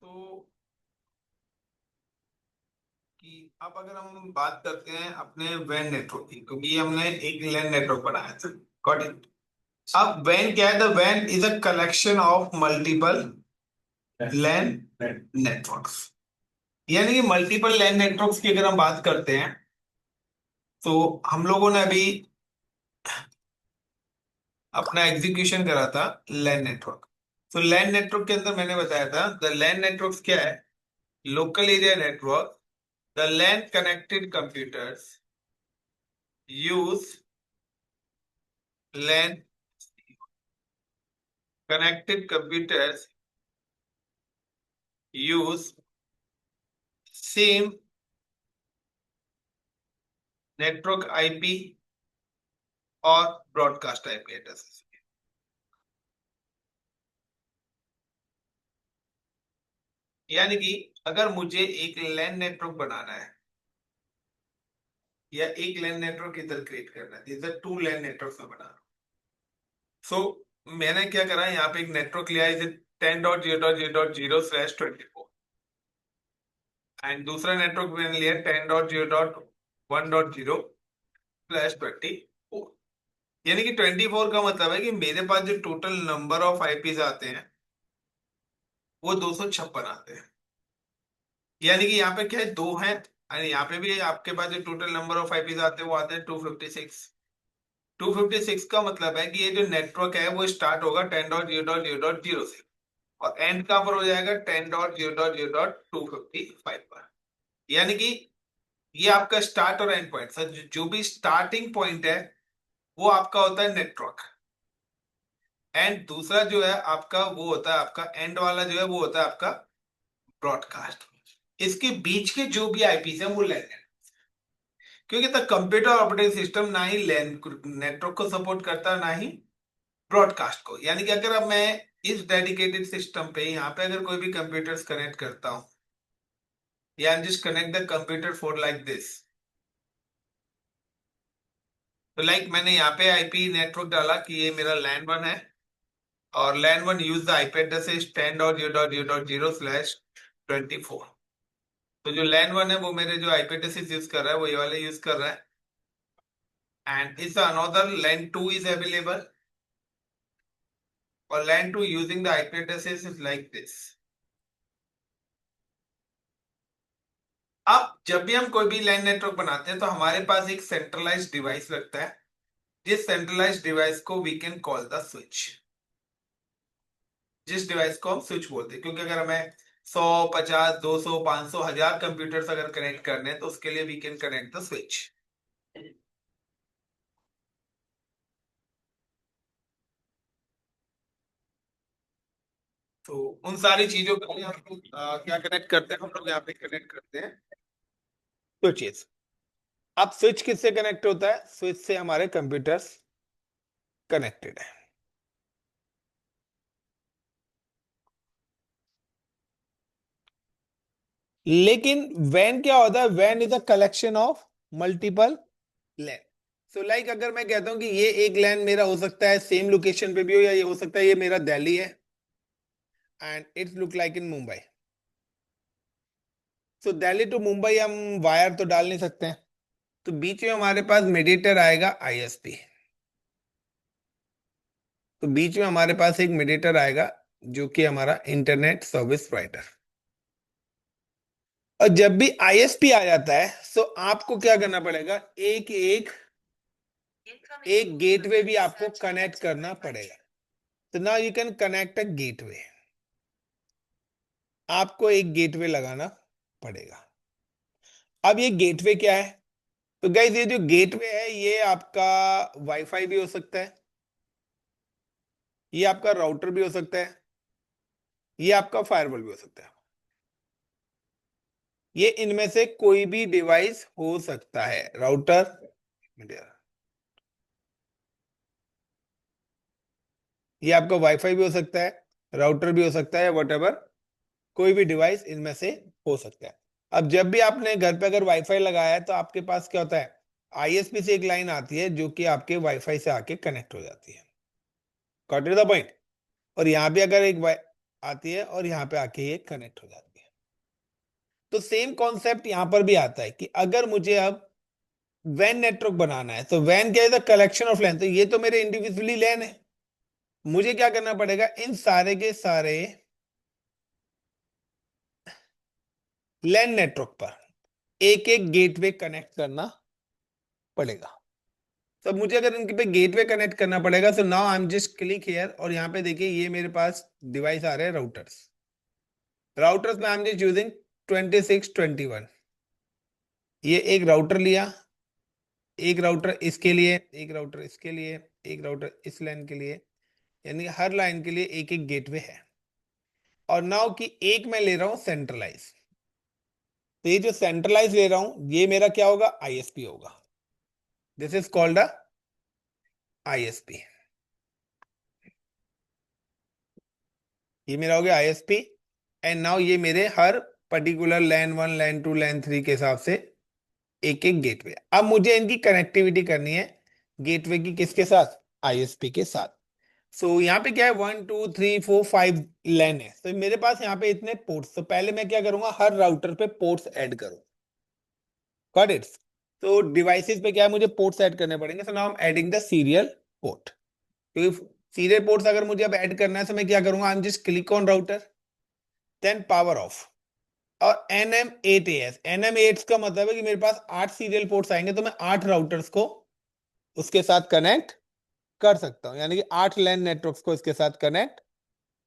तो कि अब अगर हम बात करते हैं अपने वैन नेटवर्क की, क्योंकि हमने एक लैन नेटवर्क बनाया था। Got it. अब वैन क्या है? द वैन is a collection of multiple LAN networks. यानी कि मल्टीपल लैन नेटवर्क्स की अगर हम बात करते हैं तो हम लोगों ने अभी अपना एग्जीक्यूशन करा था लैन नेटवर्क। तो लैन नेटवर्क के अंदर मैंने बताया था द लैन नेटवर्क क्या है? Local area network. The LAN connected computers use LAN connected computers use same network IP और ब्रॉडकास्ट आईपी एड्रेस। यानी कि अगर मुझे एक लैन नेटवर्क बनाना है या एक लैन नेटवर्क इधर क्रिएट करना है, इधर टू लैन नेटवर्क में बना रहा हूं। सो मैंने क्या करा, यहाँ पे एक नेटवर्क लिया इसे 10.0.0.0/24 एंड दूसरा नेटवर्क मैंने लिया 10.0.1.0/24। यानी कि 24 का मतलब है कि मेरे पास जो टोटल नंबर ऑफ आईपीज आते हैं वो 256 आते हैं। यानी कि यहाँ पे क्या है, दो हैं। अरे यहाँ पे भी आपके पास जो टोटल नंबर ऑफ आईपीज आते हैं वो आते हैं 256। 256 का मतलब है कि ये जो नेटवर्क है वो स्टार्ट होगा 10.0.0.0 से और एंड कहाँ पर हो जाएगा 10.0.0.255 पर। यानी कि ये आपका स्टार्ट और एंड पॉइंट सर, जो भी स्टार्टिंग पॉइंट है वो आपका होता है नेटवर्क, एंड दूसरा जो है आपका वो होता है, आपका एंड वाला जो है वो होता है आपका ब्रॉडकास्ट। इसके बीच के जो भी आईपीस है वो लैन है, क्योंकि द कंप्यूटर ऑपरेटिंग सिस्टम ना ही लैन नेटवर्क को सपोर्ट करता ना ही ब्रॉडकास्ट को। यानी कि अगर अब मैं इस डेडिकेटेड सिस्टम पे यहाँ पे अगर कोई भी कंप्यूटर्स कनेक्ट करता हूँ या just connect the computer for like this, तो लाइक मैंने यहाँ पे आईपी नेटवर्क डाला कि ये मेरा लैन वन है और LAN one use the IP address is 10.0.0.0/24। तो जो लैन वन है वो मेरे जो आईपी एड्रेस यूज कर रहा है वो ये वाले यूज कर रहा है, एंड इस another LAN two is available और LAN 2 using the IP addresses is like this। अब जब भी हम कोई भी लैन नेटवर्क बनाते हैं तो हमारे पास एक सेंट्रलाइज्ड डिवाइस लगता है, जिस सेंट्रलाइज्ड डिवाइस को we can call the switch. जिस डिवाइस को हम स्विच बोलते हैं, क्योंकि अगर हमें 100 50 200 500 1000 कंप्यूटर्स अगर कनेक्ट करने हैं तो उसके लिए we can connect the switch. तो उन सारी चीजों को हम लोग क्या कनेक्ट करते हैं, हम लोग यहाँ पे कनेक्ट करते हैं स्विचेस। अब स्विच किससे कनेक्ट होता है? स्विच से हमारे कंप्यूटर्स कनेक्टेड है। लेकिन वैन क्या होता है? वैन is a collection of multiple LAN. So like अगर मैं कहता हूं कि ये एक लैन मेरा हो सकता है सेम लोकेशन पे भी हो, या ये हो सकता है ये मेरा दिल्ली है and it's look like in Mumbai. So Delhi to Mumbai हम वायर तो डाल नहीं सकते हैं, तो बीच में हमारे पास मीडिएटर आएगा आईएसपी। तो बीच में हमारे पास एक मीडिएटर आएगा जो कि हमारा इंटरनेट सर्विस प्रोवाइडर। और जब भी आईएसपी आ जाता है तो आपको क्या करना पड़ेगा? एक एक एक गेटवे भी आपको कनेक्ट करना पड़ेगा। तो now you can connect a gateway. आपको एक गेटवे लगाना पड़ेगा। अब ये गेटवे क्या है? तो गाइस ये जो गेटवे है ये आपका वाईफाई भी हो सकता है, ये आपका राउटर भी हो सकता है, ये आपका फायरवॉल भी हो सकता है। ये इनमें से कोई भी डिवाइस हो सकता है। राउटर, ये आपका वाईफाई भी हो सकता है, राउटर भी हो सकता है, वट कोई भी डिवाइस इनमें से हो सकता है। अब जब भी आपने घर पे अगर वाईफाई लगाया है तो आपके पास क्या होता है? आईएसपी से एक लाइन आती है जो कि आपके वाईफाई से आके कनेक्ट हो जाती है। Got it the point? और यहाँ भी अगर एक आती है और यहाँ पे आके ये कनेक्ट हो जाती है। तो सेम कॉन्सेप्ट यहाँ पर भी आता है कि अगर मुझे अब वैन नेटवर्क बनाना है तो वैन क्या है, कलेक्शन ऑफ लैन। तो ये तो मेरे इंडिविजुअली लैन है, मुझे क्या करना पड़ेगा, इन सारे के सारे लैन नेटवर्क पर एक एक गेटवे कनेक्ट करना पड़ेगा। तो मुझे अगर इनके पे गेटवे कनेक्ट करना पड़ेगा, तो now I am just click here, और यहाँ पे देखिए ये मेरे पास डिवाइस आ रहे हैं राउटर्स। राउटर्स में आई एम जस्ट यूजिंग 2621। ये एक राउटर लिया, एक राउटर इसके लिए, एक राउटर इसके लिए, एक राउटर इस लाइन के लिए, यानी हर लाइन के लिए एक एक गेटवे है। और नाउ कि एक मैं ले रहा हूं सेंट्रलाइज, तो ये जो सेंट्रलाइज ले रहा हूं ये मेरा क्या होगा, आईएसपी होगा। This is called a ISP. ये मेरा हो गया आईएसपी। एंड नाउ ये मेरे हर पर्टिकुलर लैन 1 लैन 2 लैन 3 के हिसाब से एक एक गेटवे। अब मुझे इनकी कनेक्टिविटी करनी है गेटवे की, किसके साथ, आईएसपी के साथ। सो यहाँ पे क्या है, 1 2 3 4 5 लैन है, तो मेरे पास यहाँ पे इतने पोर्ट्स। तो पहले मैं क्या करूंगा, हर राउटर पे पोर्ट्स ऐड करूँ। Got it. तो डिवाइसेस पे क्या है, मुझे पोर्ट्स ऐड करने पड़ेंगे। So now I am adding the serial port. क्योंकि सीरियल पोर्ट्स अगर मुझे अब ऐड करना है तो मैं क्या करूंगा, I am just click on router, then power off, और NM8AS। NM8 का मतलब है कि मेरे पास 8 सीरियल पोर्ट्स आएंगे, तो मैं 8 राउटर्स को उसके साथ कनेक्ट कर सकता हूं, यानी कि 8 लैन नेटवर्क्स को इसके साथ कनेक्ट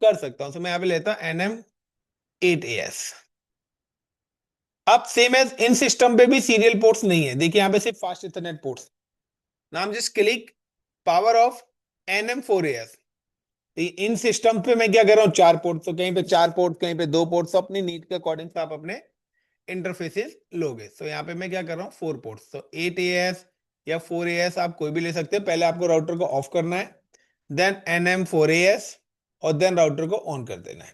कर सकता हूं। तो मैं यहाँ पे लेता हूं NM8AS। अब सेम एज इन सिस्टम पे भी सीरियल पोर्ट्स नहीं है, देखिए यहाँ पे सिर्फ फास्ट इथरनेट पोर्ट्स। नाम just click power off NM4AS। इन सिस्टम पे मैं क्या कर रहा हूँ, 4 पोर्ट, तो कहीं पे 4 पोर्ट, कहीं पे 2 पोर्ट, अपनी नीड के अकॉर्डिंग से आप अपने इंटरफेसेस लोगे। तो यहाँ पे मैं क्या कर रहा हूँ, 4 पोर्ट्स, तो 8AS या 4AS आप कोई भी ले सकते हैं। पहले आपको राउटर को ऑफ करना है, देन NM4AS, और देन राउटर को ऑन कर देना है।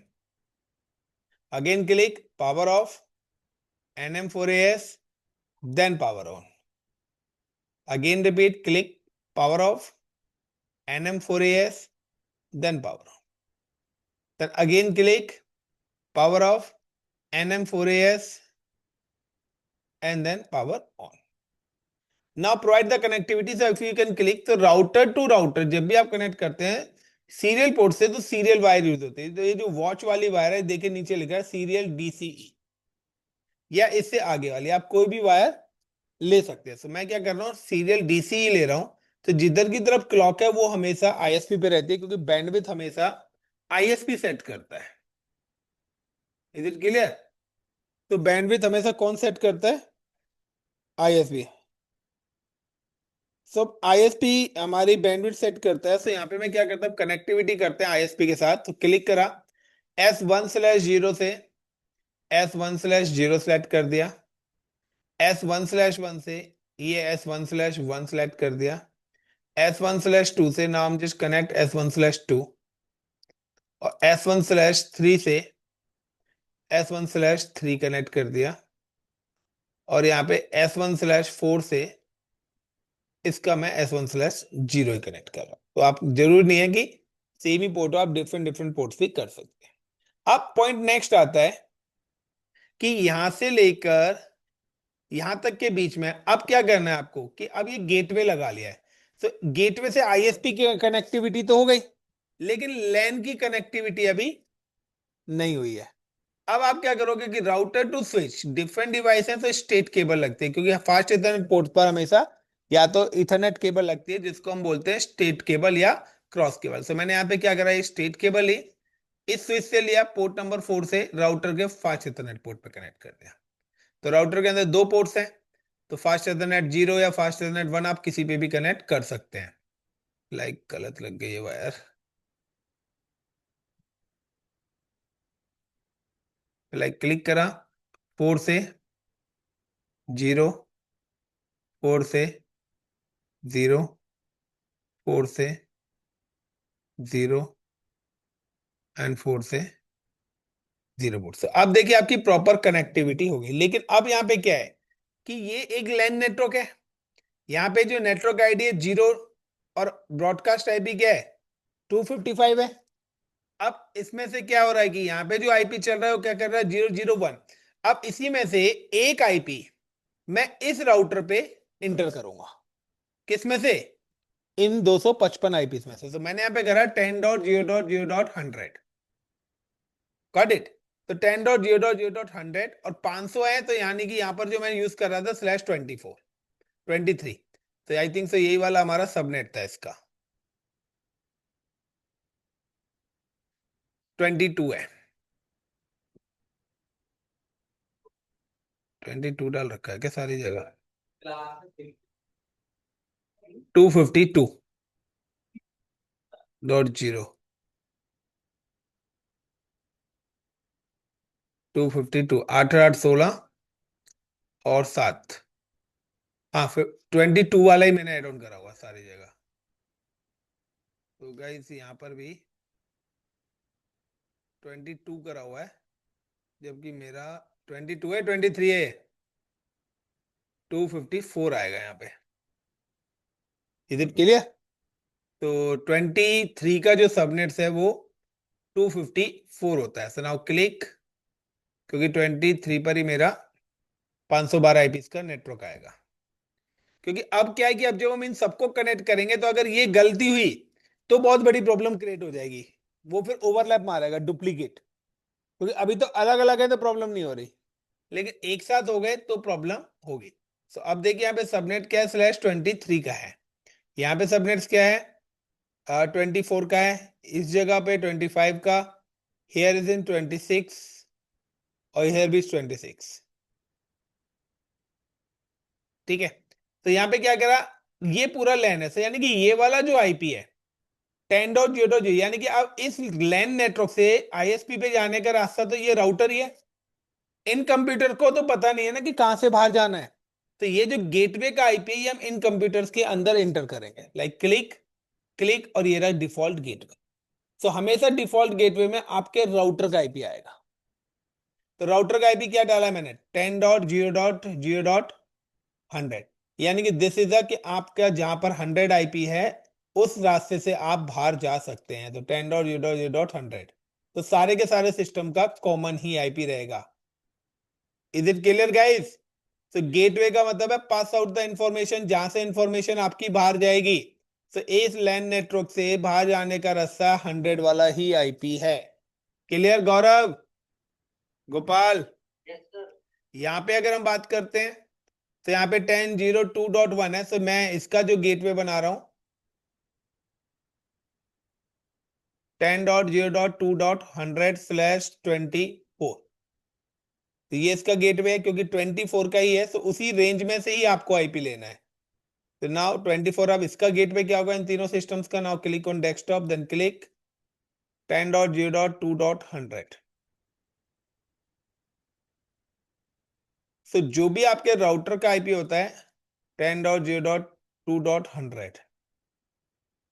Again click power off NM4AS, then power on. Again repeat, click power off NM4AS, then power on. Then again click power off NM4AS and then power on. Now provide the connectivity. So if you can click, तो router to router जब भी आप connect करते हैं serial port से, तो serial wire use होती है। तो ये जो वॉच वाली वायर है, देखिए नीचे लिखा है सीरियल DCE, या इससे आगे वाली आप कोई भी वायर ले सकते हैं। तो मैं क्या कर रहा हूँ, सीरियल DCE ले रहा हूँ। तो जिधर की तरफ क्लॉक है वो हमेशा ISP पे रहती है, क्योंकि बैंडविड्थ हमेशा ISP सेट करता है। Is it clear. तो बैंडविड्थ हमेशा कौन सेट करता है, आईएसपी। सो आईएसपी हमारी बैंडविड्थ सेट करता है। सो यहाँ पे मैं क्या करता हूँ, कनेक्टिविटी करते हैं आईएसपी के साथ। तो क्लिक करा, S1/0 से S1/0 सेलेक्ट कर दिया, S1/1 से ये S1/1 सेलेक्ट कर दिया, S1/2 से नाम जस्ट कनेक्ट S1/2, और S1/3 से S1/3 कनेक्ट कर दिया, और यहाँ पे S1/4 से इसका मैं S1/0 ही कनेक्ट कर रहा हूं। तो आप जरूर नहीं है कि सेम ही पोर्ट हो, आप डिफरेंट डिफरेंट पोर्ट्स भी कर सकते हैं। अब पॉइंट नेक्स्ट आता है कि यहां से लेकर यहां तक के बीच में अब क्या करना है आपको, कि अब ये गेटवे लगा लिया है। तो गेटवे से आईएसपी की कनेक्टिविटी तो हो गई, लेकिन लैन की कनेक्टिविटी अभी नहीं हुई है। अब आप क्या करोगे कि router to switch different device है, तो स्टेट केबल लगती है, क्योंकि फास्ट इथरनेट पोर्ट पर हमेशा या तो इथरनेट केबल लगती है, जिसको हम बोलते हैं स्टेट केबल या क्रॉस केबल। सो मैंने यहाँ पे क्या करा, स्टेट केबल ली, इस स्विच से लिया, पोर्ट नंबर 4 से राउटर के फास्ट इथरनेट पोर्ट पे कनेक्ट कर दिया। तो राउटर के अंदर 2 पोर्ट्स हैं, तो फास्ट इथरनेट 0 या फास्ट इथरनेट 1 आप किसी पे भी कनेक्ट कर सकते हैं। लाइक गलत लग गई है वायर, लाइक क्लिक करा, 4 से 0, 4 से 0, 4 से 0 एंड 4 से 0 वोल्ट से। अब देखिए आपकी प्रॉपर कनेक्टिविटी होगी। लेकिन अब यहाँ पे क्या है कि ये एक लैन नेटवर्क है, यहाँ पे जो नेटवर्क आईडी है 0, और ब्रॉडकास्ट आईपी क्या है 255 है। अब इसमें से क्या हो रहा है कि यहाँ पे जो आईपी चल रहा है वो क्या कर रहा है, 001। अब इसी में से एक आईपी मैं इस राउटर पे इंटर करूंगा। किस में से? इन 255 आईपीस में से। तो मैंने यहाँ पे करा 10.0.0.100। Got it. तो 10.0.0.100 और 500 है, तो यानी कि यहाँ पर जो मैं यूज कर रहा था /24 23। तो आई थिंक सो यही वाला हमारा सबनेट था इसका। 22 है। 22 डाल रखा है क्या सारी जगह? 252.0। 252, 8 8 16 और 7। हाँ, फिर 22 वाला ही मैंने एड ऑन करा हुआ सारी जगह। तो गाइस यहाँ पर भी 22 करा हुआ है, जबकि मेरा 22 है, 23 है। 254 आएगा यहाँ पे। Is it clear? तो 23 का जो सबनेट्स है वो 254 होता है। सो नाउ क्लिक, क्योंकि 23 पर ही मेरा 512 आईपीस का नेटवर्क आएगा। क्योंकि अब क्या है कि अब जब हम इन सबको कनेक्ट करेंगे तो अगर ये गलती हुई तो बहुत बड़ी प्रॉब्लम क्रिएट हो जाएगी। वो फिर ओवरलैप मारेगा, डुप्लीकेट। क्योंकि अभी तो अलग अलग है तो प्रॉब्लम नहीं हो रही, लेकिन एक साथ हो गए तो प्रॉब्लम होगी। सो अब देखिए यहाँ पे सबनेट क्या है, /23 का है। यहाँ पे सबनेट्स क्या है, 24 का है। इस जगह पे 25 का। हेयर इज इन 26 और हेयर भी 26। ठीक है। तो यहाँ पे क्या करा, ये पूरा लैन है, यानी कि ये वाला जो आईपी है 10.0.0, यानी कि अब इस लैन नेटवर्क से आईएसपी पे जाने का रास्ता तो ये राउटर ही है। इन कंप्यूटर को तो पता नहीं है ना कि कहां से बाहर जाना है। तो ये जो गेटवे का आईपी है ये हम इन कंप्यूटर्स के अंदर इंटर करेंगे, लाइक क्लिक क्लिक, और ये रहा डिफॉल्ट गेटवे। तो हमेशा डिफॉल्ट गेटवे में आपके राउटर का आईपी आएगा। तो राउटर का आईपी क्या डाला मैंने, 10.0.0.100। यानी कि दिस इज कि आपका जहां पर 100 आईपी है उस रास्ते से आप बाहर जा सकते हैं। तो 10.0.0.100, तो सारे के सारे सिस्टम का कॉमन ही आईपी रहेगा। Is it clear guys? तो गेटवे का मतलब है पास आउट द इंफॉर्मेशन, जहां से इंफॉर्मेशन आपकी बाहर जाएगी। तो इस लैन नेटवर्क से बाहर जाने का रास्ता 100 वाला ही आईपी है। क्लियर गौरव, गोपाल? यहाँ पे अगर हम बात करते हैं तो यहाँ पे 10.0.2.1 है। तो मैं इसका जो गेटवे बना रहा हूं 10.0.2.100/24। तो ये इसका गेटवे है, क्योंकि 24 का ही है, तो उसी रेंज में से ही आपको आईपी लेना है। तो नाउ 24, अब इसका गेटवे क्या होगा इन तीनों सिस्टम्स का? Now click on desktop, then click 10.0.2.100। तो जो भी आपके राउटर का आईपी होता है 10.0.2.100,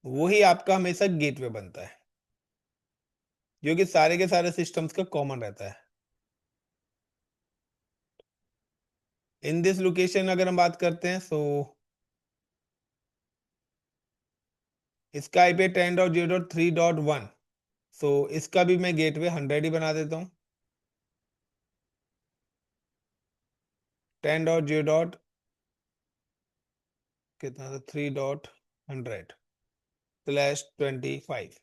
वही आपका हमेशा गेटवे बनता है, जो कि सारे के सारे सिस्टम्स का कॉमन रहता है। इन दिस लोकेशन अगर हम बात करते हैं तो इसका आईपी 10.0.3.1। सो इसका भी मैं गेटवे 100 ही बना देता हूँ। 10.0. कितना था, 3.100/25।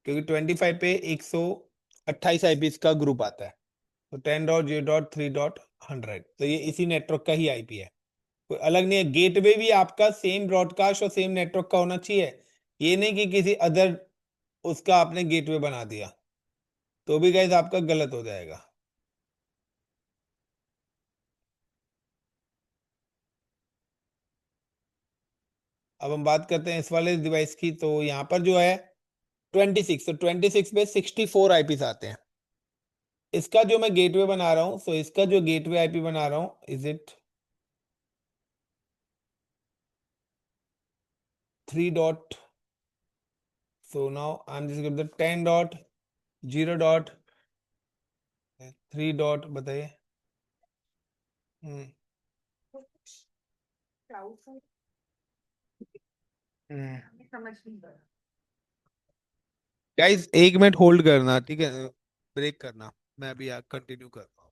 क्योंकि 25 पे 128 आईपी का ग्रुप आता है। तो 10.0.3.100, तो ये इसी नेटवर्क का ही आईपी है, कोई अलग नहीं है। गेटवे भी आपका सेम ब्रॉडकास्ट और सेम नेटवर्क का होना चाहिए। ये नहीं कि किसी अदर उसका आपने गेटवे बना दिया, तो भी गाइस आपका गलत हो जाएगा। अब हम बात करते हैं इस वाले डिवाइस की। तो यहाँ पर जो है 26, तो 26 पे 64 आईपीस आते हैं। इसका जो मैं गेटवे बना रहा हूँ, तो इसका जो गेटवे आईपी बना रहा हूँ, is it 3. So now I am just give the 10.0.3. बताइए। हम्म गाइस 1 मिनट होल्ड करना, ठीक है, ब्रेक करना, मैं अभी कंटिन्यू करता हूँ।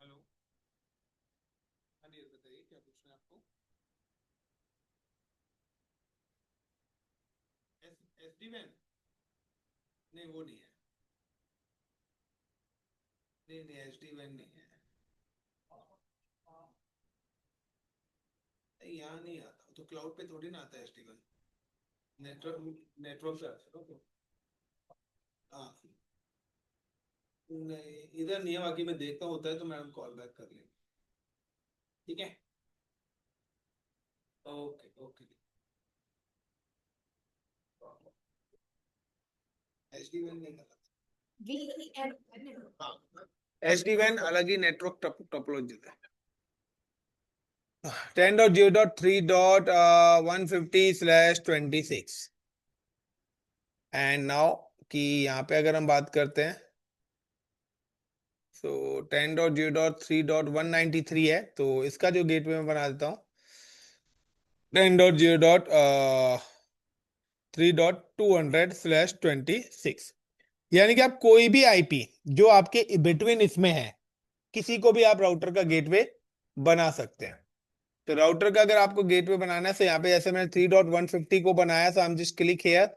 हेलो, हाँ जी बताइए क्या पूछना है आपको। एस डी वैन, नहीं वो नहीं है, नहीं नहीं एच डी वैन नहीं है, नहीं, यहाँ नहीं आता, तो क्लाउड पे थोड़ी ना आता है एच डी वैन, नेटवर्क नेटवर्क से आता है ना। हाँ, नहीं इधर नहीं है, बाकी मैं देखता हूँ, होता है तो मैडम कॉल बैक कर लेंगे, ठीक है। Okay okay. एच डी वैन नहीं आता, हाँ एच डी वैन अलग ही नेटवर्क टोपोलॉजी है। 10.0.3.150/26 एंड नाउ कि यहाँ पे अगर हम बात करते हैं, सो 10.0.3.193 है, तो इसका जो गेटवे मैं बना देता हूँ 10.0.3.200/26, यानी कि आप कोई भी आईपी जो आपके बिटवीन इसमें है, किसी को भी आप राउटर का गेटवे बना सकते हैं। तो राउटर का अगर आपको गेटवे बनाना है, तो यहाँ पे जैसे मैंने 3.150 को बनाया, so I'm just click here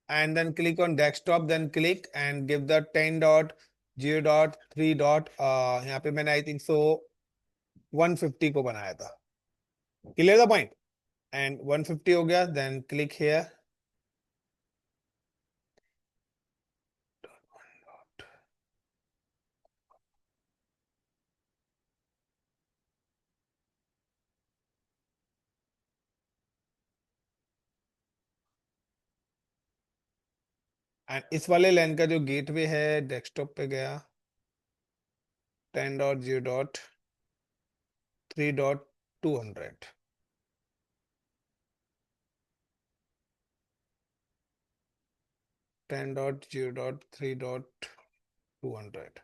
and then click on desktop, then click and give the 10.0.3. यहाँ पे मैंने आई थिंक सो 150 को बनाया था, क्लियर द पॉइंट, एंड 150 हो गया, देन क्लिक हियर एंड इस वाले लाइन का जो गेटवे है डेस्कटॉप पे गया 10.0.3.200, 10.0.3.200,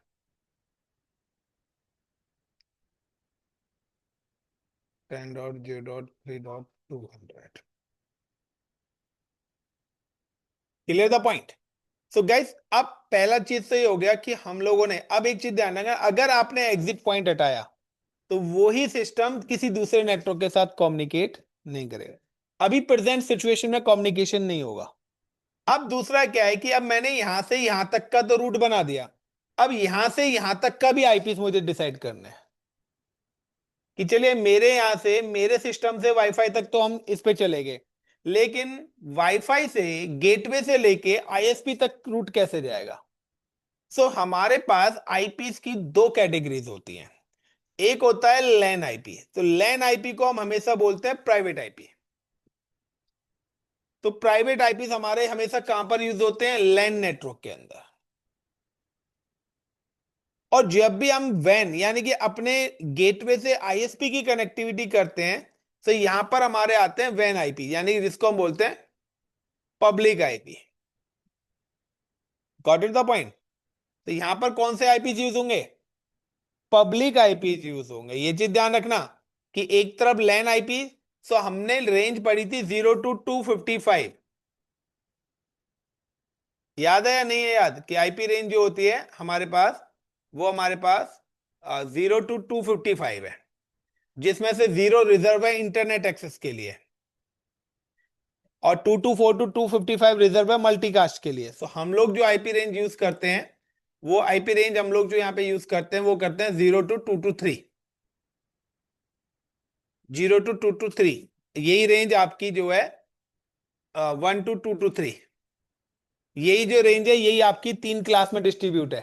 10.0.3.200, clear the point. So guys अब पहला चीज तो ये हो गया कि हम लोगों ने, अब एक चीज ध्यान रखना, अगर आपने एग्जिट पॉइंट हटाया तो वही सिस्टम किसी दूसरे नेटवर्क के साथ कम्युनिकेट नहीं करेगा, अभी प्रेजेंट सिचुएशन में कम्युनिकेशन नहीं होगा। अब दूसरा क्या है कि अब मैंने यहां से यहां तक का तो रूट बना दिया, अब यहां से यहां तक का भी आईपीस मुझे डिसाइड करना है कि चलिए मेरे यहां से मेरे सिस्टम से वाईफाई तक तो हम इस पे चले गए, लेकिन वाईफाई से गेटवे से लेके आईएसपी तक रूट कैसे जाएगा। हमारे पास आईपीस की दो कैटेगरीज होती हैं, एक होता है लैन आईपी, तो लैन आईपी को हम हमेशा बोलते हैं प्राइवेट आईपी। तो प्राइवेट आईपी हमारे हमेशा कहां पर यूज होते हैं, लैन नेटवर्क के अंदर। और जब भी हम वैन यानी कि अपने गेटवे से आईएसपी की कनेक्टिविटी करते हैं, तो यहां पर हमारे आते हैं वैन आईपी, यानी कि जिसको हम बोलते हैं public IP. Got it the point. तो यहां पर कौन से आईपी यूज होंगे, पब्लिक आईपी यूज होंगे, ये चीज ध्यान रखना कि एक तरफ लैन आईपी, सो हमने रेंज पढ़ी थी 0 to 255, याद है या नहीं है याद कि आईपी रेंज जो होती है हमारे पास, वो हमारे पास 0 to 255 है, जिसमें से 0 रिजर्व है इंटरनेट एक्सेस के लिए, और 224 to 255 रिजर्व है मल्टीकास्ट के लिए। हम लोग जो आईपी रेंज यूज करते हैं, वो आईपी रेंज हम लोग जो यहाँ पे यूज करते हैं वो करते हैं 0 to 223, 0 to 223, यही रेंज आपकी जो है 1 to 223, यही जो रेंज है यही आपकी तीन क्लास में डिस्ट्रीब्यूट है।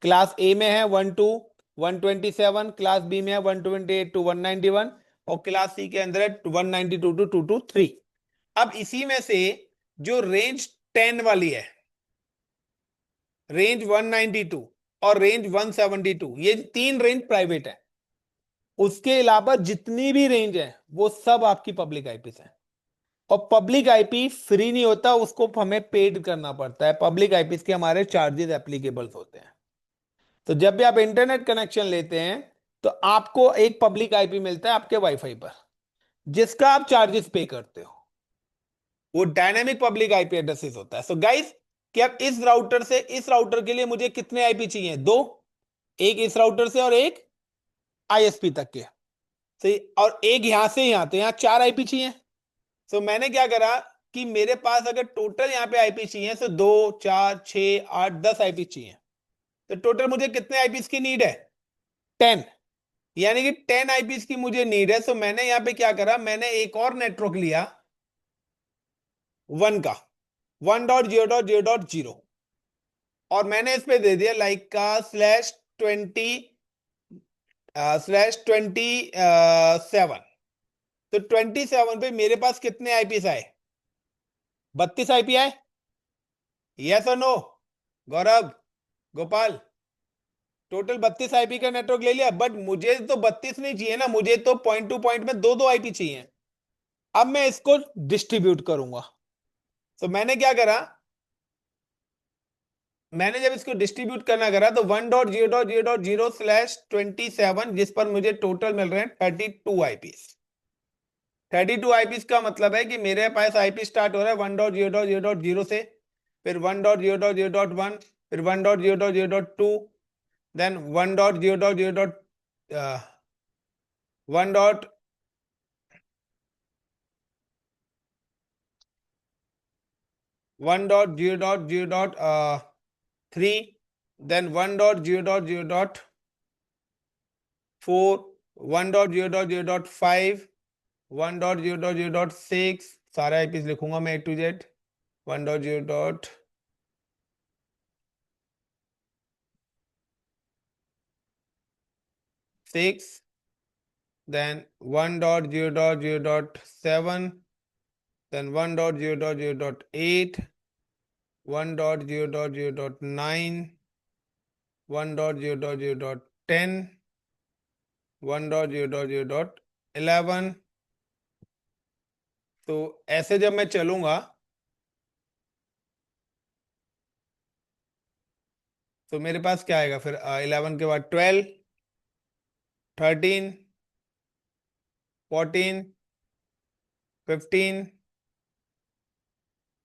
क्लास ए में है 1 to 127, क्लास बी में है 128 to 191, और क्लास सी के अंदर है 192 to 223। अब इसी में से जो रेंज 10 वाली है, रेंज 192 और रेंज 172, ये तीन रेंज प्राइवेट है। उसके अलावा जितनी भी रेंज है वो सब आपकी पब्लिक आईपी है, और पब्लिक आईपी फ्री नहीं होता, उसको हमें पेड करना पड़ता है, पब्लिक आईपी के हमारे चार्जेस एप्लीकेबल होते हैं। तो जब भी आप इंटरनेट कनेक्शन लेते हैं तो आपको एक पब्लिक आईपी मिलता है आपके वाईफाई पर, जिसका आप चार्जेस पे करते हो। वो डायनेमिक पब्लिक आईपी एड्रेसेस होता है। सो गाइस, कि अब इस राउटर से इस राउटर के लिए मुझे कितने आईपी चाहिए? दो, एक इस राउटर से और एक आईएसपी तक के, सही, और एक यहां से यहां, तो यहां चार आईपी चाहिए। सो मैंने क्या करा कि मेरे पास अगर टोटल यहाँ पे आईपी चाहिए तो 2 4 6 8 10 आईपी चाहिए। तो टोटल मुझे कितने आईपीस की नीड है? 10। यानी कि 10 आईपीस की मुझे नीड है। सो मैंने यहाँ पे क्या करा, मैंने एक और नेटवर्क लिया 1 का, 1.0.0.0, और मैंने इस पे दे दिया लाइक का /20/27। तो 27 पे मेरे पास कितने आईपीस आए? 32 आईपी आए। यस और नो? गौरव, गोपाल, टोटल 32 आईपी का नेटवर्क ले लिया। बट मुझे तो 32 नहीं चाहिए ना, मुझे तो पॉइंट टू पॉइंट में दो दो आईपी चाहिए। अब मैं इसको डिस्ट्रीब्यूट करूंगा। तो मैंने क्या करा, मैंने जब इसको डिस्ट्रीब्यूट करना करा तो 1.0.0.0/27, जिस पर मुझे टोटल मिल रहे हैं 32 आईपीस। 32 आईपीस का मतलब है कि मेरे पास आईपी स्टार्ट हो रहा है 1.0.0.0 से, फिर 1.0.0.1, फिर 1.0.0.2, देन 1 डॉट 1.0.0.3, then 1.0.0.4, 1.0.0.5, 1.0.0.6, सारे आईपीस लिखूंगा मैं A to Z। 1.0.6, then 1.0.0.7, then 1.0.0.8, 1.0.0.9, 1.0.0.10, 1.0.0.11। तो ऐसे जब मैं चलूंगा तो मेरे पास क्या आएगा फिर? 11 के बाद 12, 13, 14, 15,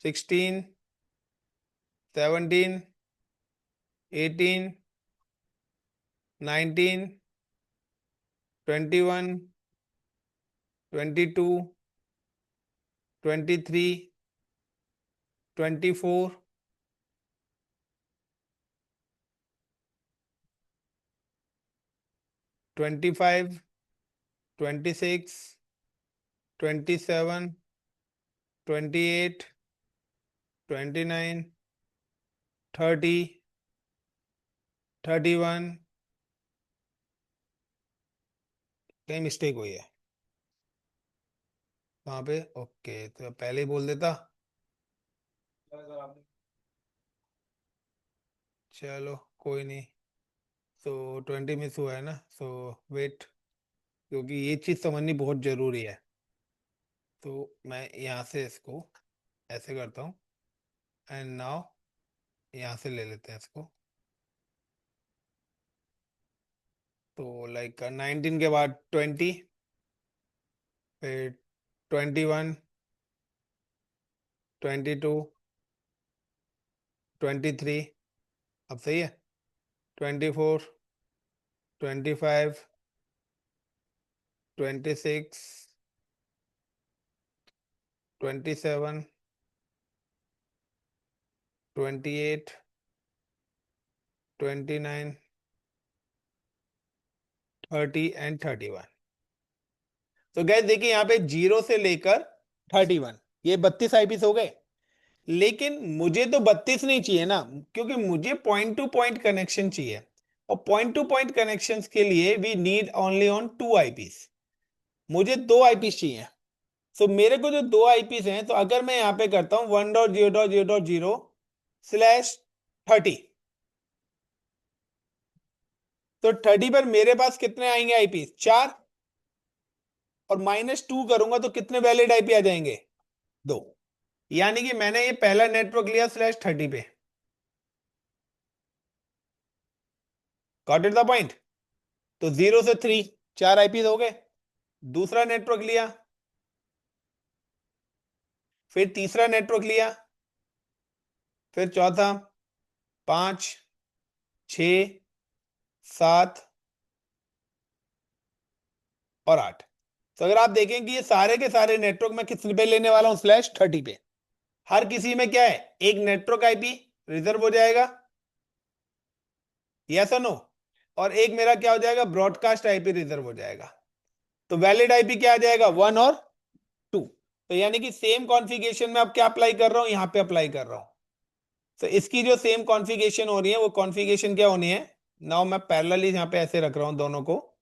16, 17, 18, 19, 21, 22, 23, 24, 25, 26, 27, 28, 29, 30, 31। कहीं मिस्टेक हुई है वहां पे? ओके, तो पहले ही बोल देता। चलो कोई नहीं। सो 20 मिस हुआ है ना, सो वेट, क्योंकि ये चीज़ समझनी बहुत ज़रूरी है। तो मैं यहाँ से इसको ऐसे करता हूँ, एंड नाउ यहाँ से ले लेते हैं इसको। तो लाइक 19 के बाद 20, फिर 21, 22, 23, अब सही है, 24, 25, 26, 27, 28, 29, 30 एंड 31। तो गैस देखिए यहाँ पे 0 से लेकर 31, ये 32 आईपीस हो गए। लेकिन मुझे तो 32 नहीं चाहिए ना, क्योंकि मुझे पॉइंट टू पॉइंट कनेक्शन चाहिए, और पॉइंट टू पॉइंट कनेक्शन के लिए we need only on 2 IPs. मुझे 2 आईपीस चाहिए। सो मेरे को जो 2 आईपीस हैं, तो अगर मैं यहाँ पे करता हूँ 1.0.0.0/30, तो 30 पर मेरे पास कितने आएंगे आईपीस? 4, और -2 करूंगा तो कितने वैलिड आईपी आ जाएंगे? 2। यानी कि मैंने ये पहला नेटवर्क लिया /30 पे, गॉट इट द पॉइंट। तो 0 से 3 4 आईपी हो गए। दूसरा नेटवर्क लिया, फिर तीसरा नेटवर्क लिया, फिर चौथा, 5 6 7 और 8। तो अगर आप देखें कि ये सारे के सारे नेटवर्क मैं किस पे लेने वाला हूं, /30 पे। हर किसी में क्या है, एक नेटवर्क आईपी रिजर्व हो जाएगा, यस और नो, और एक मेरा क्या हो जाएगा, ब्रॉडकास्ट आईपी रिजर्व हो जाएगा। तो वैलिड आईपी क्या आ जाएगा, 1 और 2। तो यानी कि सेम कॉन्फ़िगरेशन में अब क्या अप्लाई कर रहा हूं, यहां पे अप्लाई कर रहा हूं। तो इसकी जो सेम कॉन्फ़िगरेशन हो रही है वो कॉन्फ़िगरेशन क्या होनी है, नाउ मैं पैरेलली यहां पे ऐसे रख रहा हूं दोनों को।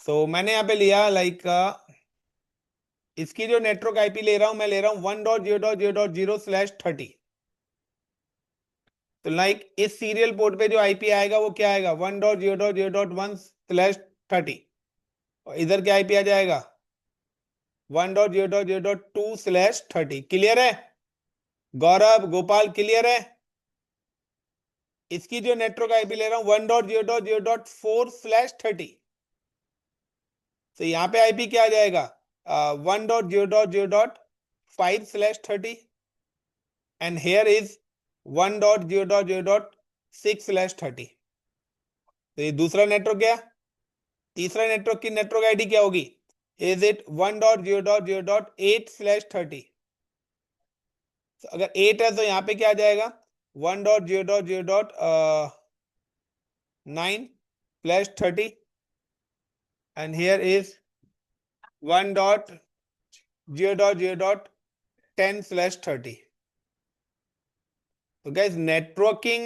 सो मैंने यहां पे लिया लाइक इसकी जो नेटवर्क आईपी ले रहा हूं, मैं ले रहा हूं 1.0.0.0/30। तो लाइक इस सीरियल पोर्ट पे जो आईपी आएगा वो क्या आएगा, 1.0.0.1/30। और इधर क्या आईपी आ जाएगा, 1.0.0.2/30। क्लियर है गौरव, गोपाल, क्लियर है। इसकी जो नेटवर्क आईपी ले रहा हूं 1.0.0.4/30। तो यहां पे आईपी क्या आ जाएगा, 1.0.0.5/30 एंड हेयर इज 1.0.0.6/30। तो ये दूसरा नेटवर्क गया। तीसरा नेटवर्क की नेटवर्क आईडी क्या होगी, इज इट 1.0.0.8/30। तो अगर 8 है तो यहाँ पे क्या आ जाएगा, 1.0.0.9/30 एंड हियर इज 1.0.0.10/30। तो गैस नेटवर्किंग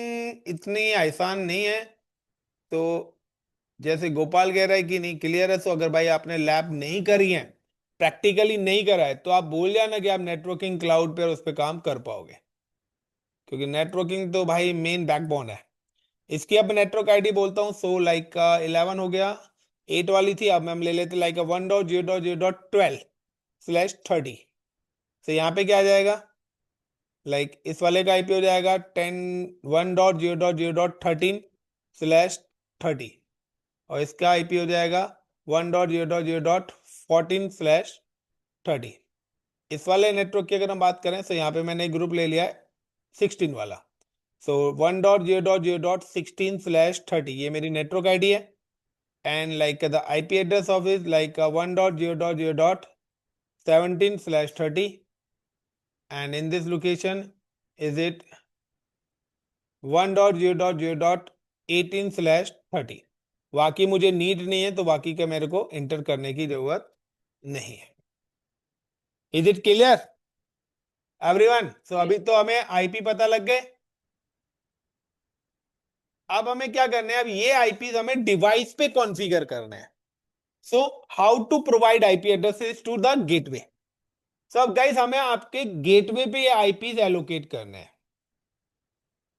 इतनी आसान नहीं है। तो जैसे गोपाल कह रहा है कि नहीं क्लियर है, तो अगर भाई आपने लैब नहीं करी है, प्रैक्टिकली नहीं करा है, तो आप बोल जाना कि आप नेटवर्किंग क्लाउड पे उस पर काम कर पाओगे, क्योंकि नेटवर्किंग तो भाई मेन बैकबोन है इसकी। अब नेटवर्क आईडी बोलता हूँ, सो लाइक 11 हो गया, 8 वाली थी, अब हम ले लेते लाइक 1.0.0.12/30। तो यहाँ पे क्या आ जाएगा, लाइक इस वाले का आईपी हो जाएगा 1.0.0.13/30 और इसका आईपी हो जाएगा 1.0.0.14/30। इस वाले नेटवर्क की अगर हम बात करें तो यहाँ पे मैंने एक ग्रुप ले लिया है 16 वाला। सो 1.0.0.16/30 ये मेरी नेटवर्क आईडी है and like the IP address of is like 1.0.0.17/30 and in this location is it 1.0.0.18/30। बाकी मुझे नीड नहीं है तो बाकी का मेरे को इंटर करने की जरूरत नहीं है। Is it clear everyone? So अभी तो हमें आईपी पता लग गए। अब हमें क्या करना है, अब ये आईपी हमें डिवाइस पे कॉन्फ़िगर करना है। So how to provide IP addresses to the gateway. So अब गाइस हमें आपके गेटवे पे ये आईपी एलोकेट करने हैं।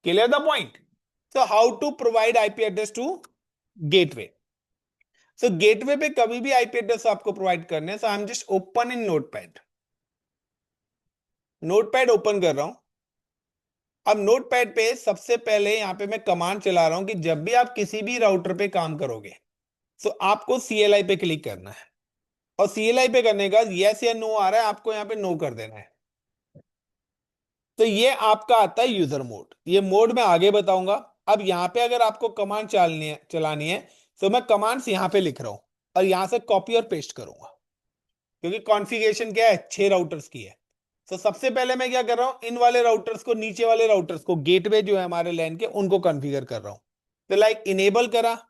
Clear the point? So how to provide IP address to gateway. So gateway पे कभी भी आईपी एड्रेस आपको प्रोवाइड करने हैं, so I am just open in notepad. Notepad open कर रहा हूं। अब नोटपैड पे सबसे पहले यहां पे मैं कमांड चला रहा हूं कि जब भी आप किसी भी राउटर पे काम करोगे तो आपको CLI पे क्लिक करना है और CLI पे करने का यस या नो आ रहा है, आपको यहां पे नो कर देना है। तो ये आपका आता है यूजर मोड, ये मोड मैं आगे बताऊंगा। अब यहाँ पे अगर आपको कमांड चलानी है तो मैं कमांड्स यहाँ पे लिख रहा हूं और यहां से कॉपी और पेस्ट करूंगा, क्योंकि कॉन्फ़िगरेशन क्या है, 6 राउटर्स की है। तो सबसे पहले मैं क्या कर रहा हूं, इन वाले राउटर्स को, नीचे वाले राउटर्स को, गेटवे जो है हमारे लैन के, उनको कॉन्फ़िगर कर रहा हूं। तो लाइक इनेबल करा,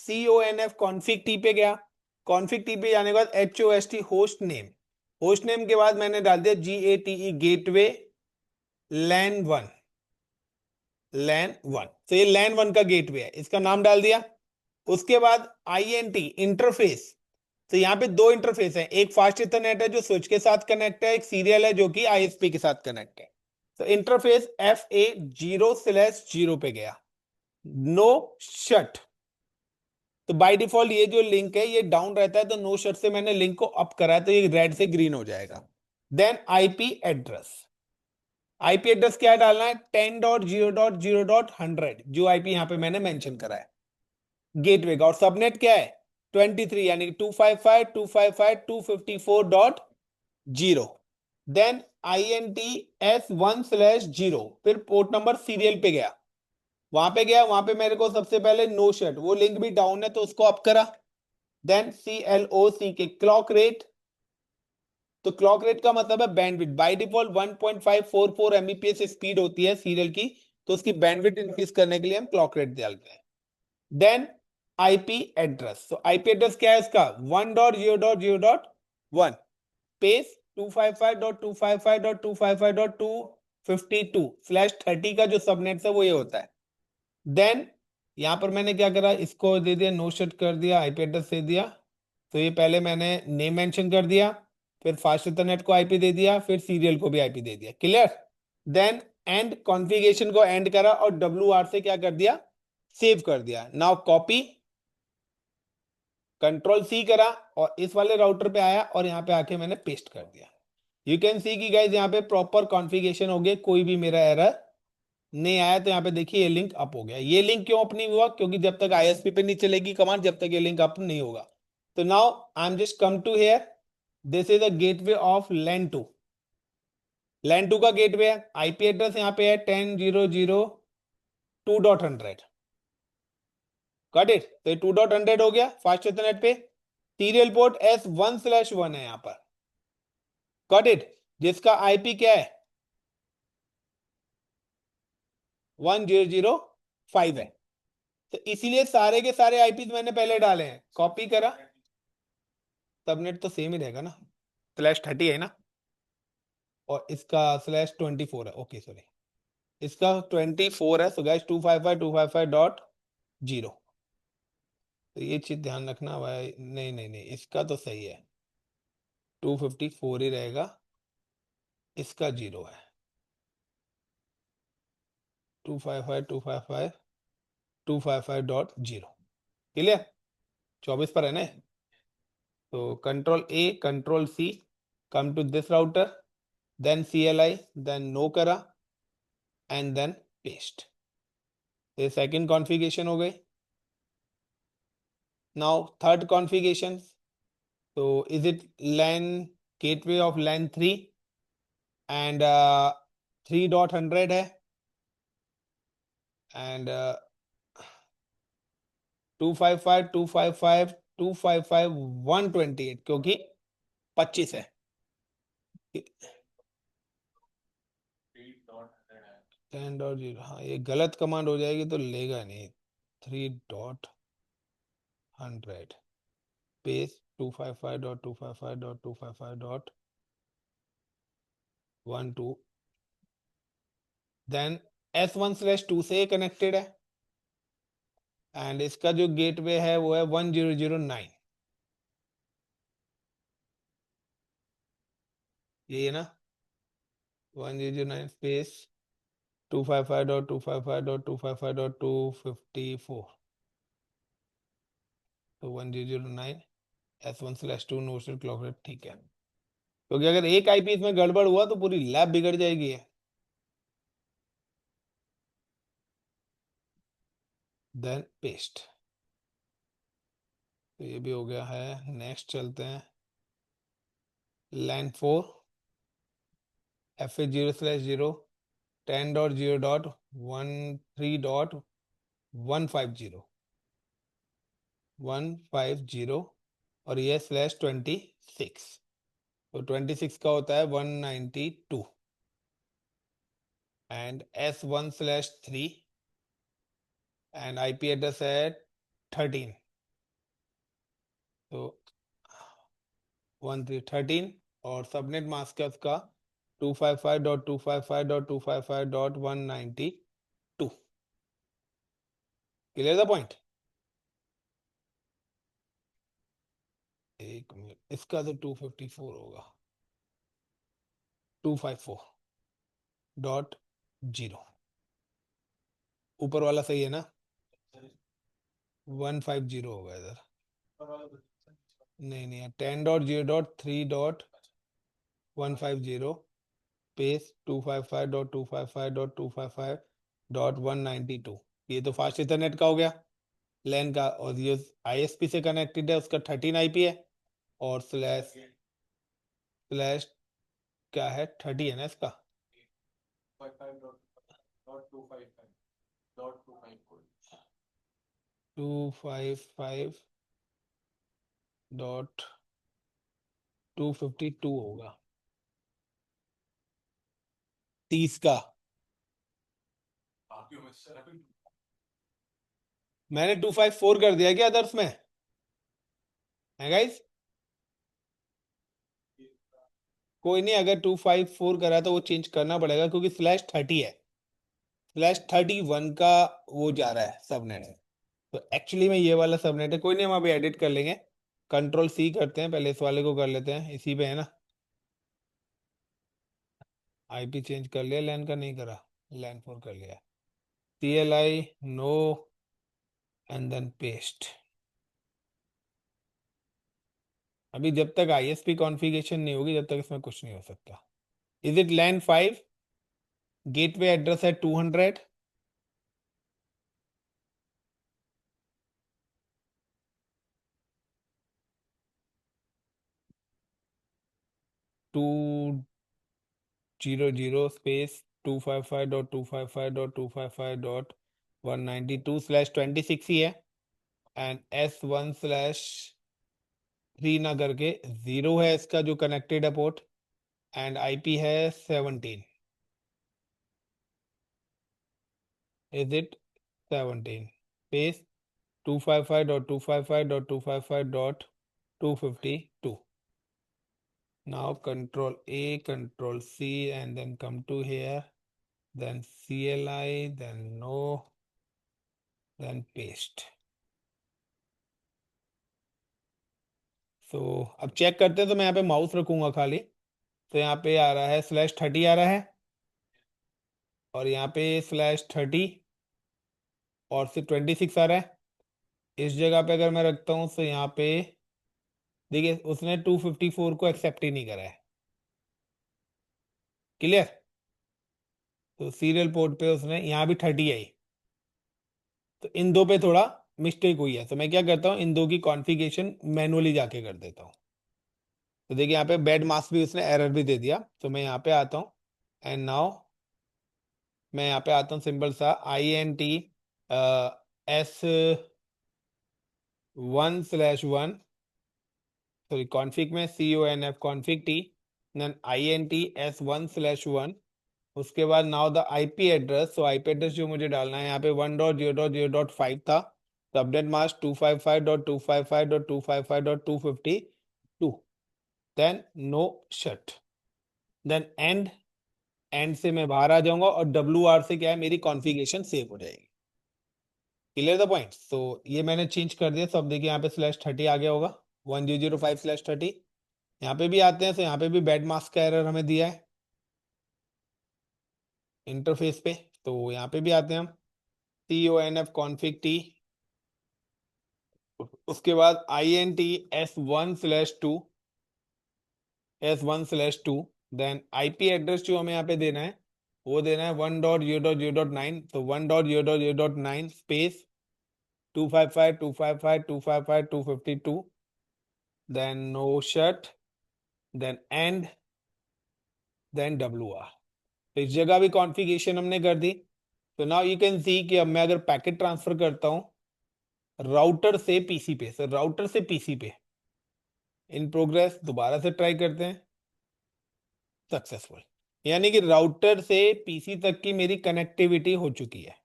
CONF कॉन्फ़िग टी पे गया, कॉन्फ़िग टी पे जाने के बाद HOST होस्ट नेम के बाद मैंने डाल दिया GATE गेटवे LAN1। तो ये LAN1 का गेटवे है, इसका नाम डाल दिया। उसके बाद INT इंटरफेस। तो यहाँ पे दो इंटरफेस है, एक फास्ट इथरनेट है जो स्विच के साथ कनेक्ट है, एक सीरियल है जो कि ISP के साथ कनेक्ट है। तो इंटरफेस FA0/0 पे गया, नो शट। तो बाय डिफॉल्ट ये जो लिंक है ये डाउन रहता है, तो नो शट से मैंने लिंक को अप करा है तो ये रेड से ग्रीन हो जाएगा। Then IP address, IP address क्या डालना है, 10.0.0.100, जो आईपी यहां पे मैंने मेंशन करा है गेटवे का। और सबनेट क्या है 23, यानी कि 255.255.254.0। देन INTS1/0, फिर पोर्ट नंबर सीरियल पे गया, वहां पे गया, वहां पे मेरे को सबसे पहले नो शट, वो लिंक भी डाउन है तो उसको अप करा। देन CLOC के क्लॉक रेट, तो क्लॉक रेट का मतलब है bandwidth. By default 1.544 Mbps speed होती है सीरियल की, तो उसकी बैंडविड्थ इंक्रीज करने के लिए हम क्लॉक रेट डालते हैं। देन आईपी एड्रेस, तो आईपी एड्रेस क्या है इसका 1.0.0.1 स्पेस 255.255.255.252/30 का जो सबनेट है वो ये होता है। देन यहां पर मैंने क्या करा, इसको दे दिया नो शट कर दिया, आईपी एड्रेस दे दिया। तो ये पहले मैंने नेम मेंशन कर दिया, फिर फास्ट इथरनेट को आईपी दे दिया, फिर सीरियल को भी आईपी दे दिया, क्लियर। देन एंड कॉन्फ़िगरेशन को एंड करा और WR से क्या कर दिया, सेव कर दिया। नाउ कॉपी, कंट्रोल C करा और इस वाले राउटर पे आया और यहाँ पे आके मैंने पेस्ट कर दिया। यू कैन सी कि गाइज यहाँ पे प्रॉपर कॉन्फ़िगरेशन हो गया, कोई भी मेरा एरर नहीं आया। तो यहाँ पे देखिए ये लिंक अप हो गया। ये लिंक क्यों अप नहीं हुआ, क्योंकि जब तक ISP पे नहीं चलेगी कमांड, जब तक ये लिंक अप नहीं होगा। तो now I am just come to here, this is the gateway of LAN2। LAN2 का गेटवे है, आईपी एड्रेस यहाँ पे है 10.0.0.2.100, गॉट इट। तो ये 2.100 हो गया फास्ट इथरनेट पे। सीरियल पोर्ट S1/1 है यहाँ पर, गॉट इट, जिसका आईपी क्या है 1005 है। तो इसीलिए सारे के सारे आईपी मैंने पहले डाले हैं, कॉपी करा, सबनेट तो सेम ही रहेगा ना, /30 है ना, और इसका /24 है, ओके सॉरी, इसका 24 है। सो गाइस 255.255.0, तो ये चीज ध्यान रखना भाई। नहीं नहीं नहीं, इसका तो सही है, 254 ही रहेगा, इसका 0 है, 255.255.255.0, क्लियर। 24 पर है ना। तो control A, control C, come to this router, then CLI, then no करा एंड देन पेस्ट। ये सेकंड कॉन्फ़िगरेशन हो गई। नाउ थर्ड कॉन्फ़िगरेशन, तो is it LAN gateway of LAN3 and 3.100 है एंड 255.255.255.128, क्योंकि 25 है। 10.0, हाँ ये गलत कमांड हो जाएगी तो लेगा नहीं। 3.100 स्पेस 255.255.255.12, देन S1/2 से कनेक्टेड है एंड इसका जो गेटवे है वो है 1009, ये है ना 1009 स्पेस 255.255.255.254, तो 1009 S1/2 नोशनल क्लॉक रेट, ठीक है। क्योंकि अगर एक आईपी इसमें गड़बड़ हुआ तो पूरी लैब बिगड़ जाएगी। देन पेस्ट, तो ये भी हो गया है। नेक्स्ट चलते हैं, LAN4 FA0/0 10.0.13.150 150, और ये /26, तो 26 का होता है 192 and S1/3 and IP address है 13, तो 13 और सबनेट मास्क है उसका 255.255.255.192, क्लियर द पॉइंट। एक मिनट, इसका तो 254 होगा, 254.0, ऊपर वाला सही है ना, 150 होगा इधर, नहीं नहीं 10.0.3.150 स्पेस 255.255.255.192। ये तो फास्ट इथरनेट का हो गया लैन का, और ये आईएसपी से कनेक्टेड है, उसका 13 आईपी है, और स्लैश स्लैश क्या है 30 है ना इसका, 255.252 होगा 30 का। मैंने 254 कर दिया क्या अदर्स में है गाइस? कोई नहीं, अगर 254 करा तो वो चेंज करना पड़ेगा क्योंकि /30 है, /31 का वो जा रहा है सबनेट। तो एक्चुअली में ये वाला सबनेट है, कोई नहीं, हम अभी एडिट कर लेंगे। Ctrl+C करते हैं, पहले इस वाले को कर लेते हैं, इसी पे है ना। आईपी चेंज कर लिया, लैन का नहीं करा, लैन 4 कर लिया। CLI no and then paste. अभी जब तक आईएसपी कॉन्फ़िगरेशन नहीं होगी जब तक इसमें कुछ नहीं हो सकता। Is it LAN 5? Gateway address है 200। टू 00 स्पेस 255.255.255.192/26 ही है, एंड S1/3 ना करके 0 है इसका जो कनेक्टेड है पोर्ट, एंड आईपी है 17। Is it 17 space 255.255.255.252। now Ctrl+A, Ctrl+C, and then come to here, then CLI, then no, then paste। अब चेक करते हैं। तो मैं यहाँ पे माउस रखूंगा खाली, तो यहाँ पे आ रहा है /30 आ रहा है, और यहाँ पे /30 और फिर 26 आ रहा है। इस जगह पे अगर मैं रखता हूँ तो यहाँ पे देखिए उसने 254 को एक्सेप्ट ही नहीं करा है। क्लियर? तो सीरियल पोर्ट पे उसने यहाँ भी 30 आई, तो इन दो पे थोड़ा मिस्टेक हुई है। तो मैं क्या करता हूँ, इन दो की कॉन्फ़िगरेशन मैनुअली जाके कर देता हूँ। तो देखिए यहाँ पे बेड मास्क भी उसने एरर भी दे दिया। तो मैं यहाँ पे आता हूँ, एंड नाउ मैं यहाँ पे आता हूँ, सिंपल सा INT S1/1, सॉरी कॉन्फ़िग में CONF config t, देन INT S1/1। उसके बाद नाउ द आईपी एड्रेस। तो आईपी एड्रेस जो मुझे डालना है यहाँ पे 1.0.0.5 था, तो update mask 255.255.255.252, then no shut, then end. And से मैं बाहर आ जाऊंगा, और WR से क्या है, मेरी कॉन्फ़िगरेशन सेव हो जाएगी। Clear the point? तो ये मैंने चेंज कर दिया। सब देखिए यहाँ पे /30 आ गया होगा, 1005/30। यहाँ पे भी आते हैं, तो यहाँ पे भी बेड मास्क का एरर हमें दिया है इंटरफेस पे। तो यहाँ पे भी आते हैं हम, CONF config t, उसके बाद INT S1/2, then IP address जो हमें यहाँ पे देना है वो देना है 1.0.0.9। तो 1.0.0.9 space 255.255.255.252, then no shut, then end, then WR। तो इस जगह भी कॉन्फ़िगरेशन हमने कर दी। तो नाउ यू कैन सी कि अब मैं अगर पैकेट ट्रांसफर करता हूँ राउटर से पीसी पे, सर राउटर से पीसी पे, इन प्रोग्रेस, दोबारा से ट्राई करते हैं, सक्सेसफुल। यानी कि राउटर से पीसी तक की मेरी कनेक्टिविटी हो चुकी है।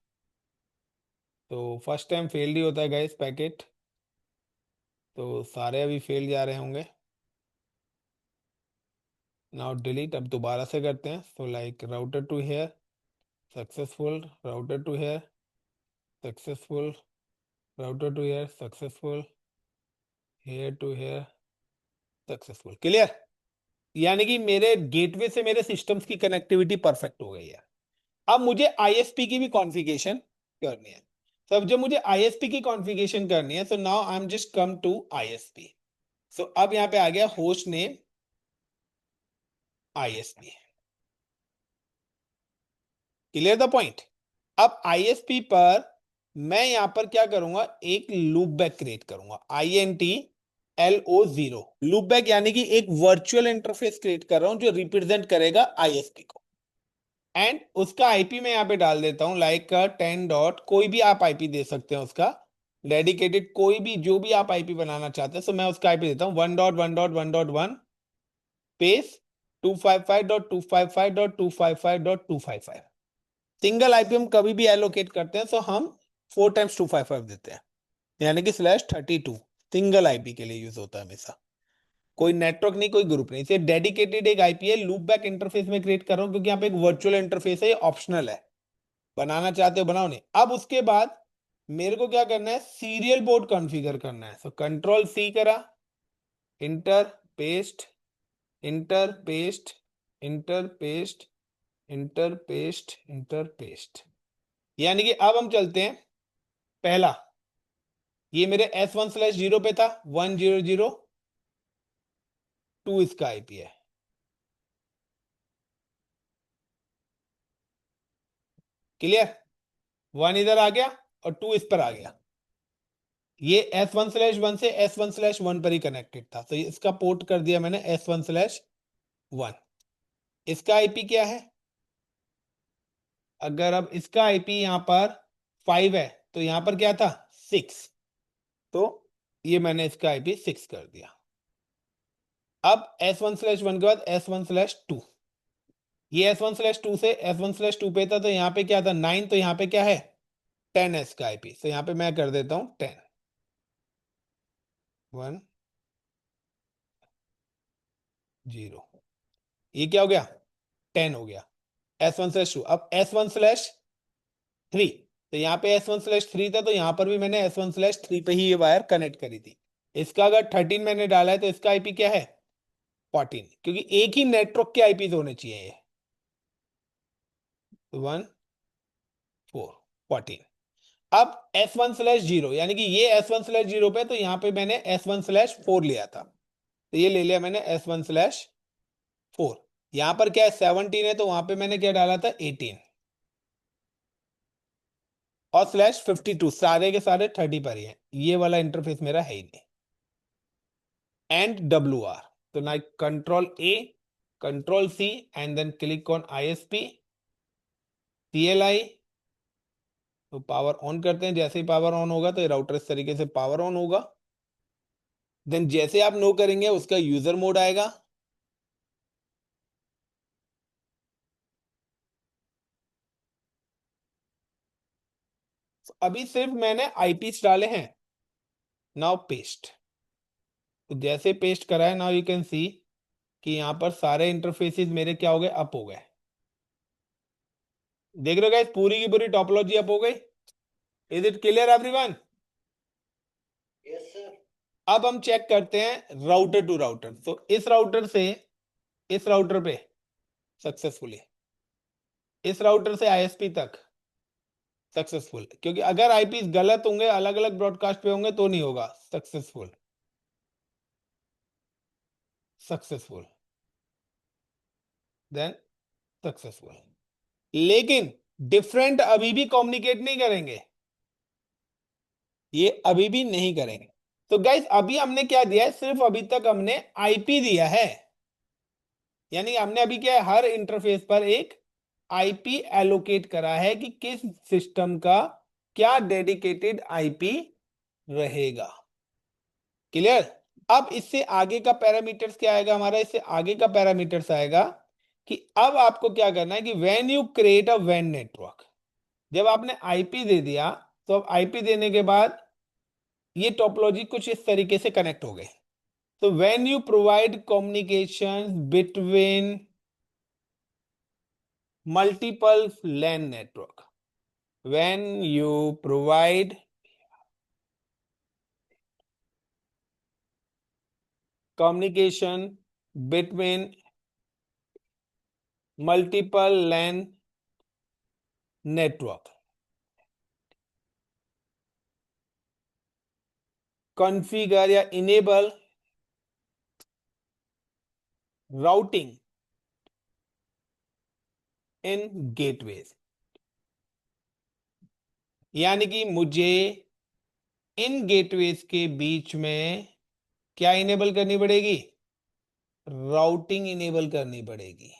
तो फर्स्ट टाइम फेल्ड ही होता है गाइस पैकेट, तो सारे अभी फेल जा रहे होंगे। नाउ डिलीट, अब दोबारा से करते हैं। तो like router to here successful, router to here successful, router to here successful, here to here successful. Clear? यानी कि मेरे गेटवे से मेरे सिस्टम्स की कनेक्टिविटी परफेक्ट हो गई है। अब मुझे आईएसपी की भी कॉन्फ़िगरेशन करनी है। तो अब जब मुझे आईएसपी की कॉन्फ़िगरेशन करनी है, तो now I am just come to ISP. So अब यहाँ पे आ गया host name ISP. Clear the point. अब आईएसपी पर मैं यहां पर क्या करूंगा, एक लूप बैक क्रिएट करूंगा, INTLO0 लूप बैक, यानी कि एक वर्चुअल इंटरफेस क्रिएट कर रहा हूं जो रिप्रेजेंट करेगा आईएसपी को। एंड उसका आईपी मैं यहाँ पे डाल देता हूं, लाइक 10 डॉट, कोई भी आप आईपी दे सकते हैं उसका, डेडिकेटेड कोई भी, जो भी आप आईपी बनाना चाहते हैं। तो मैं उसका आईपी देता हूँ 1.1.1.1 स्पेस 255.255.255.255। सिंगल आईपी हम कभी भी एलोकेट करते हैं तो हम 4 टाइम्स 255 देते हैं, यानी कि /32 सिंगल आईपी के लिए यूज होता है हमेशा। कोई नेटवर्क नहीं, कोई ग्रुप नहीं, सिर्फ डेडिकेटेड एक आईपी है। लूप बैक इंटरफेस में क्रिएट कर रहा हूं क्योंकि यहाँ पे एक वर्चुअल इंटरफेस है, ऑप्शनल है, बनाना चाहते हो बनाओ नहीं। अब उसके बाद मेरे को क्या करना है, सीरियल पोर्ट कॉन्फ़िगर करना है। सो कंट्रोल सी करा, inter paste, inter paste, inter paste, inter paste, inter paste, यानी कि अब हम चलते हैं। पहला, ये मेरे S1/0 पे था, 10002 इसका आईपी है। क्लियर, 1 इधर आ गया और 2 इस पर आ गया। ये S1/1 से S1/1 पर ही कनेक्टेड था, तो इसका पोर्ट कर दिया मैंने S1/1। इसका आईपी क्या है, अगर अब इसका आईपी यहां पर 5 है तो यहां पर क्या था 6, तो ये मैंने इसका आईपी 6 कर दिया। अब S1/1 के बाद S1/2, ये S1/2 से S1/2 पे था, तो यहाँ पे क्या था 9, तो यहाँ पे क्या है 10 का आईपी। तो यहाँ पे मैं कर देता हूँ 10, 1 0, ये क्या हो गया 10 हो गया S1/2। अब S1/3, तो यहाँ पे S1/3 था, तो यहाँ पर भी मैंने S1/3 पे ही ये वायर कनेक्ट करी थी। इसका अगर 13 मैंने डाला है तो इसका आईपी क्या है 14, क्योंकि एक ही नेटवर्क के आईपी होने चाहिए ये, 1 4 14। अब S1/0, यानी कि ये S1/0 पे, तो यहाँ पे मैंने S1/4 लिया था, तो ये ले लिया मैंने S1/4। यहां पर क्या है 17 है, तो वहां पे मैंने क्या डाला था 18, और /52 सारे के सारे 30 पर ही है, ये वाला इंटरफेस मेरा है ही नहीं। एंड WR, तो ना control A, control C, and then click on ISP CLI। तो पावर ऑन करते हैं, जैसे ही पावर ऑन होगा तो ये राउटर इस तरीके से पावर ऑन होगा। देन जैसे आप नो करेंगे उसका यूजर मोड आएगा। तो अभी सिर्फ मैंने आईपीस डाले हैं। नाउ पेस्ट, तो जैसे पेस्ट करा है, नाउ यू कैन सी कि यहां पर सारे इंटरफेसेस मेरे क्या हो गए, अप हो गए। देख रहे हो गाइस, पूरी की पूरी टोपोलॉजी अप हो गई। Is it clear everyone? Yes sir. अब हम चेक करते हैं राउटर टू राउटर। तो इस राउटर से इस राउटर पे सक्सेसफुली, इस राउटर से आईएसपी तक सक्सेसफुल, क्योंकि अगर आईपी गलत होंगे, अलग अलग ब्रॉडकास्ट पे होंगे तो नहीं होगा सक्सेसफुल। सक्सेसफुल, देन सक्सेसफुल, लेकिन डिफरेंट अभी भी कम्युनिकेट नहीं करेंगे, ये अभी भी नहीं करेंगे। तो गाइस अभी हमने क्या दिया है, सिर्फ अभी तक हमने आईपी दिया है, यानी हमने अभी क्या है, हर इंटरफेस पर एक आईपी एलोकेट करा है कि किस सिस्टम का क्या डेडिकेटेड आईपी रहेगा। क्लियर। अब इससे आगे का पैरामीटर्स क्या आएगा हमारा, इससे आगे का पैरामीटर्स आएगा कि अब आपको क्या करना है कि व्हेन यू क्रिएट अ वैन नेटवर्क, जब आपने आईपी दे दिया, तो अब आईपी देने के बाद ये टोपोलॉजी कुछ इस तरीके से कनेक्ट हो गए। तो when you provide communication between multiple LAN network, when you provide communication between multiple LAN network, configure या enable routing in gateways। यानी कि मुझे इन गेटवेज के बीच में क्या इनेबल करनी पड़ेगी, राउटिंग इनेबल करनी पड़ेगी।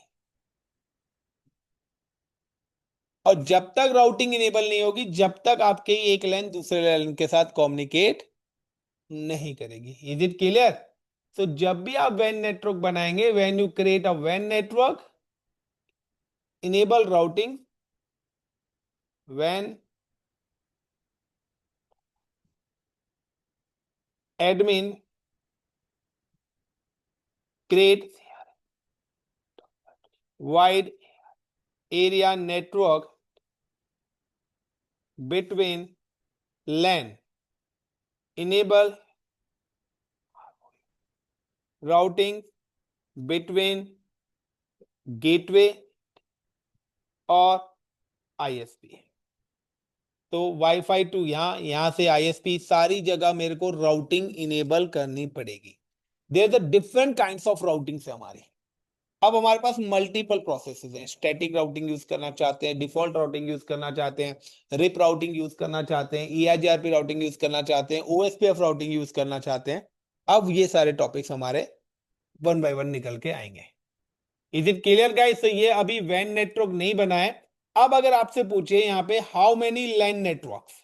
और जब तक राउटिंग इनेबल नहीं होगी, जब तक आपके एक लाइन दूसरे लाइन के साथ कम्युनिकेट नहीं करेगी। Is it clear? तो जब भी आप वैन नेटवर्क बनाएंगे, व्हेन यू क्रिएट अ वैन network, enable routing when admin create wide area network between LAN, enable routing between gateway और ISP। तो वाईफाई टू यहां से ISP, सारी जगह मेरे को राउटिंग इनेबल करनी पड़ेगी। There are different kinds of routing से हमारी। अब हमारे पास मल्टीपल प्रोसेसेस हैं। स्टैटिक राउटिंग यूज करना चाहते हैं, डिफॉल्ट राउटिंग यूज करना चाहते हैं, रिप राउटिंग यूज करना चाहते हैं, EIGRP राउटिंग यूज करना चाहते हैं, OSPF राउटिंग यूज करना चाहते हैं। अब ये सारे टॉपिक्स हमारे वन बाय वन निकल के आएंगे। Is it clear guys? तो ये अभी वैन नेटवर्क नहीं बना है। अब अगर आपसे पूछे यहाँ पे हाउ मेनी लैन नेटवर्क्स,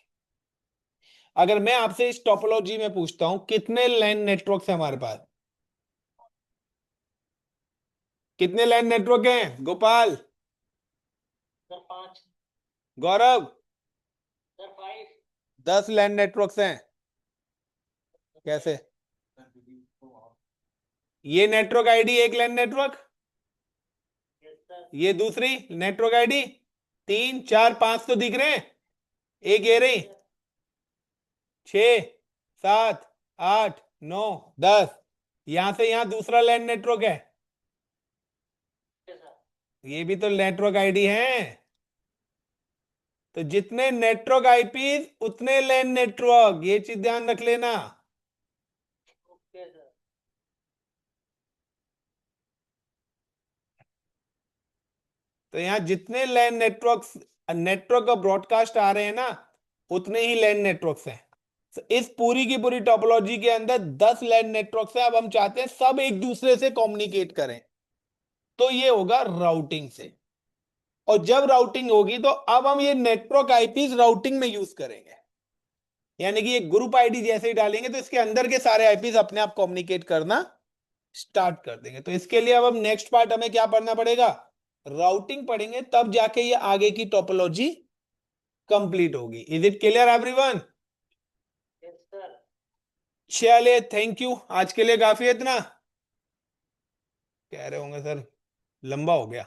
अगर मैं आपसे इस टोपोलॉजी में पूछता हूं कितने लैन नेटवर्क्स है हमारे पास, कितने लैन नेटवर्क हैं गोपाल, सर 5, गौरव? सर 5, 10 लैन नेटवर्क्स हैं। कैसे? ये नेटवर्क आईडी एक लैन नेटवर्क, यस सर, ये दूसरी नेटवर्क आईडी, 3 4 5 तो दिख रहे हैं। एक ये रही, 6 7 8 9 10, यहां से यहां दूसरा लैन नेटवर्क है, यस सर, ये भी तो नेटवर्क आईडी है। तो जितने नेटवर्क आईपीज उतने लैन नेटवर्क, ये चीज ध्यान रख लेना। ओके सर, तो यहां जितने लैन नेटवर्क्स, नेटवर्क का ब्रॉडकास्ट आ रहे हैं ना, उतने ही लैन नेटवर्क्स हैं। तो इस पूरी की पूरी टोपोलॉजी के अंदर 10 लैन नेटवर्क्स हैं। अब हम चाहते हैं सब एक दूसरे से कम्युनिकेट करें, तो ये होगा राउटिंग से। और जब राउटिंग होगी तो अब हम ये नेटवर्क आईपीज राउटिंग में यूज करेंगे। यानी कि ये ग्रुप आईडी जैसे ही डालेंगे तो इसके अंदर के सारे आईपीज अपने आप कम्युनिकेट करना स्टार्ट कर देंगे। तो इसके लिए अब हम नेक्स्ट पार्ट हमें क्या पढ़ना पड़ेगा, राउटिंग पढ़ेंगे, तब जाके ये आगे की टोपोलॉजी कंप्लीट होगी। Is it clear everyone? Yes sir, चलिए, थैंक यू, आज के लिए काफी है इतना। कह रहे होंगे सर लंबा हो गया।